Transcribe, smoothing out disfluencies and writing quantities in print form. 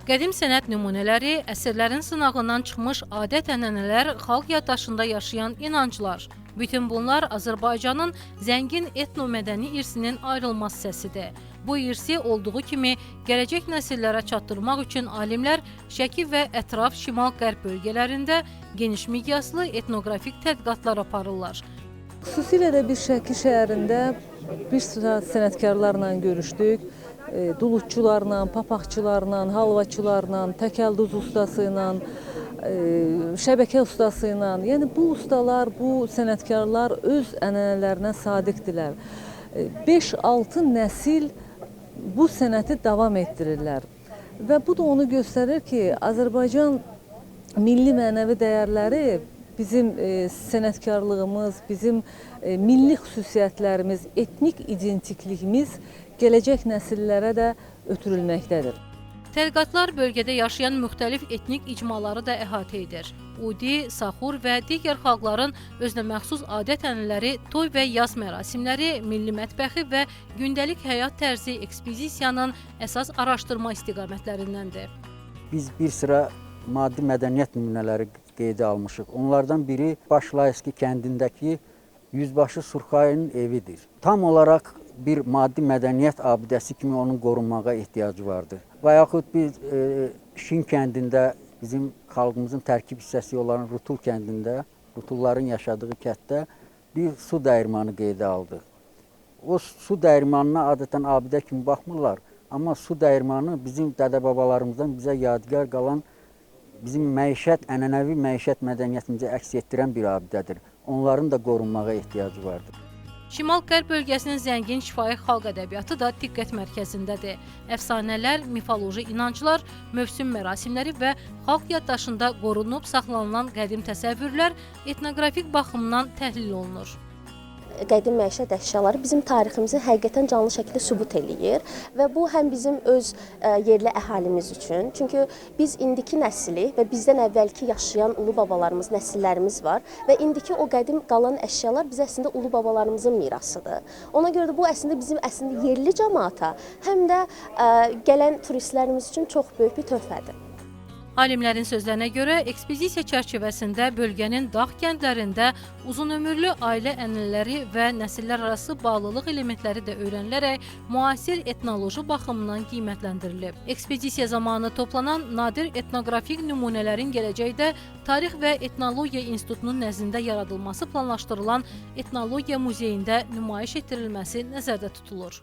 Qədim sənət nümunələri, əsrlərin sınağından çıxmış adət-ənənələr, xalq yaddaşında yaşayan inanclar. Bütün bunlar Azərbaycanın zəngin etnomədəni irsinin ayrılmaz hissəsidir. Bu irsi olduğu kimi gələcək nəsillərə çatdırmaq üçün alimlər Şəki və ətraf şimal-qərb bölgələrində geniş miqyaslı etnoqrafik tədqiqatlar aparırlar. Xüsusilə də bir Şəki şəhərində bir sıra sənətkarlarla görüşdük. Duluzçularla, papaqçılarla, halvaçılarla, təkəlduz ustası ilə, şəbəkə ustası ilə. Yəni bu ustalar, bu sənətkarlar öz ənənələrinə sadiqdirlər. 5-6 nəsil bu sənəti davam etdirirlər. Və bu da onu göstərir ki, Azərbaycan milli mənəvi dəyərləri bizim sənətkarlığımız, bizim milli xüsusiyyətlərimiz, etnik identikliyimiz gələcək nəsillərə də ötürülməkdədir. Tədqiqatlar bölgədə yaşayan müxtəlif etnik icmaları da əhatə edir. Udi, Saxur və digər xalqların özünəməxsus adət-ənənələri, toy və yaz mərasimləri, milli mətbəxi və gündəlik həyat tərzi ekspedisiyanın əsas araşdırma istiqamətlərindəndir. Biz bir sıra maddi mədəniyyət nümunələri qeydə almışıq. Onlardan biri Başlayski kəndindəki Yüzbaşı Surxayının evidir. Tam olaraq bir maddi mədəniyyət abidəsi kimi onun qorunmağa ehtiyacı vardır. Və yaxud biz Şin kəndində bizim xalqımızın tərkib hissəsi olan Rutul kəndində, Rutulların yaşadığı kənddə bir su dəyirmanı qeydə aldıq. O su dəyirmanına adətən abidə kimi baxmırlar, amma su dəyirmanı bizim dədə-babalarımızdan bizə yadigar qalan bizim məişət, ənənəvi məişət mədəniyyətimizi əks etdirən bir abidədir. Onların da qorunmağa ehtiyacı vardır. Şimal-Qərb bölgəsinin zəngin şifahi xalq ədəbiyyatı da diqqət mərkəzindədir. Əfsanələr, mifoloji inanclar, mövsüm mərasimləri və xalq yaddaşında qorunub saxlanılan qədim təsəvvürlər etnoqrafik baxımdan təhlil olunur. Qədim məişət əşyaları bizim tariximizi həqiqətən canlı şəkildə sübut eləyir və bu həm bizim öz yerli əhalimiz üçün, çünki biz indiki nəsli və bizdən əvvəlki yaşayan ulu babalarımız, nəsillərimiz var və indiki o qədim qalan əşyalar biz əslində ulu babalarımızın mirasıdır. Ona görə də bu bizim yerli cəmaata, həm də gələn turistlərimiz üçün çox böyük bir töhfədir. Alimlərin sözlərinə görə, ekspedisiya çərçivəsində bölgənin dağ kəndlərində uzunömürlü ailə ənənələri və nəsillər arası bağlılıq elementləri də öyrənilərək müasir etnoloji baxımından qiymətləndirilib. Ekspedisiya zamanı toplanan nadir etnoqrafik nümunələrin gələcəkdə Tarix və Etnologiya İnstitutunun nəzdində yaradılması planlaşdırılan Etnologiya Muzeyində nümayiş etdirilməsi nəzərdə tutulur.